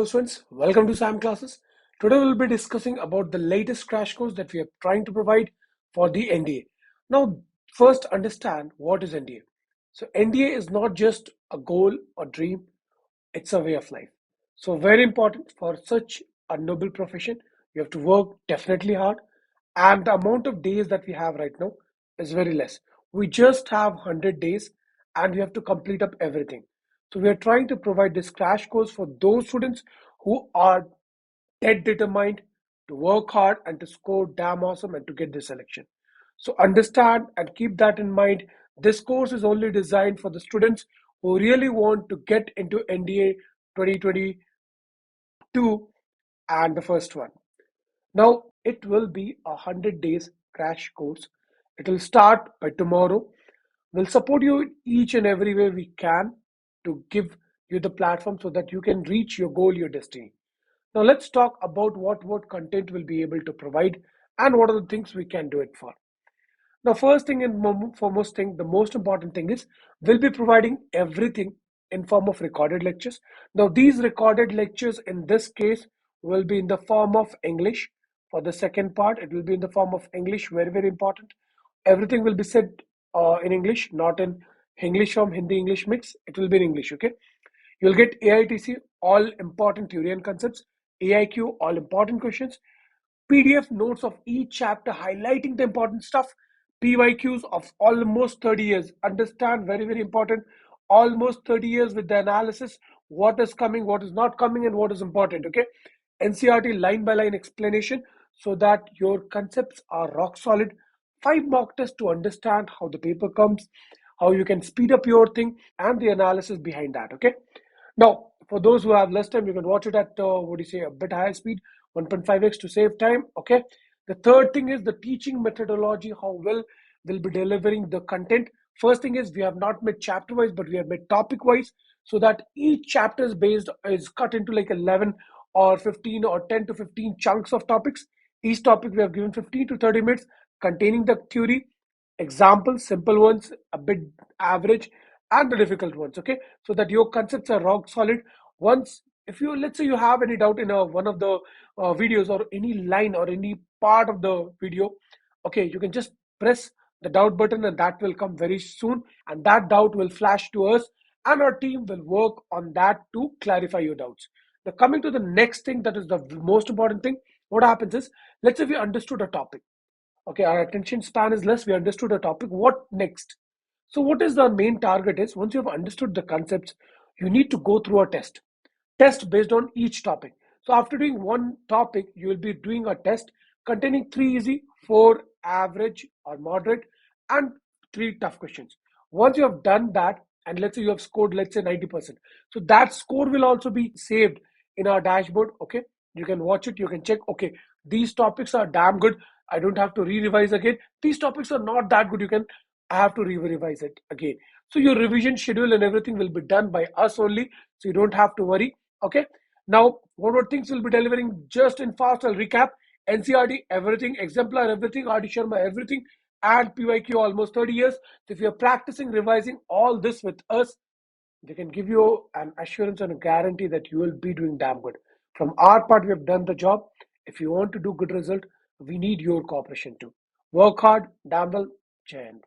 Hello students, welcome to SAM classes. Today we'll be discussing about the latest crash course that we are trying to provide for the NDA. Now, first understand what is NDA. So NDA is not just a goal or dream, it's a way of life. So very important for such a noble profession. You have to work definitely hard, and the amount of days that we have right now is very less. We just have 100 days and we have to complete up everything. So we are trying to provide this crash course for those students who are dead determined to work hard and to score damn awesome and to get this selection. So understand and keep that in mind. This course is only designed for the students who really want to get into NDA 2022 and the first one. Now it will be 100 days crash course. It will start by tomorrow. We'll support you in each and every way we can to give you the platform so that you can reach your goal, your destiny. Now let's talk about what content we'll be able to provide and what are the things we can do it for. Now, first thing and foremost thing, the most important thing is we'll be providing everything in form of recorded lectures. Now, these recorded lectures in this case will be in the form of English. For the second part, it will be in the form of English, very, very important. Everything will be said in English, not in English from Hindi English mix. It will be in English, okay? You'll get AITC, all important theory and concepts, AIQ, all important questions, PDF notes of each chapter highlighting the important stuff, PYQs of almost 30 years. Understand, very, very important. Almost 30 years with the analysis, what is coming, what is not coming, and what is important. Okay. NCRT line by line explanation so that your concepts are rock solid. 5 mock tests to understand how the paper comes, how you can speed up your thing, and the analysis behind that. Okay. Now, for those who have less time, you can watch it at a bit higher speed, 1.5x to save time. Okay. The third thing is the teaching methodology, how well we'll be delivering the content. First thing is we have not made chapter wise, but we have made topic wise, so that each chapter is cut into like 11 or 15 or 10 to 15 chunks of topics. Each topic we have given 15 to 30 minutes containing the theory, examples, simple ones, a bit average, and the difficult ones. Okay, so that your concepts are rock solid. Once, if you, let's say you have any doubt in one of the videos or any line or any part of the video, okay, you can just press the doubt button and that will come very soon, and that doubt will flash to us and our team will work on that to clarify your doubts. Now coming to the next thing, that is the most important thing. What happens is, let's say we understood a topic, okay, our attention span is less, we understood a topic, what next? So what is the main target is, once you have understood the concepts, you need to go through a test based on each topic. So after doing one topic, you will be doing a test containing 3 easy, 4 average or moderate, and 3 tough questions. Once you have done that, and let's say you have scored, let's say 90%, so that score will also be saved in our dashboard. Okay, you can watch it, you can check, okay, these topics are damn good, I don't have to re-revise again. These topics are not that good, you can have to revise it again. So your revision schedule and everything will be done by us only, so you don't have to worry. Okay, now what things will be delivering just in fast, I'll recap. NCRT everything, exemplar everything, RD Sharma everything, and PYQ almost 30 years. So if you're practicing revising all this with us, we can give you an assurance and a guarantee that you will be doing damn good. From our part, we have done the job. If you want to do good result, we need your cooperation too. Work hard, damn well, Jai Hind.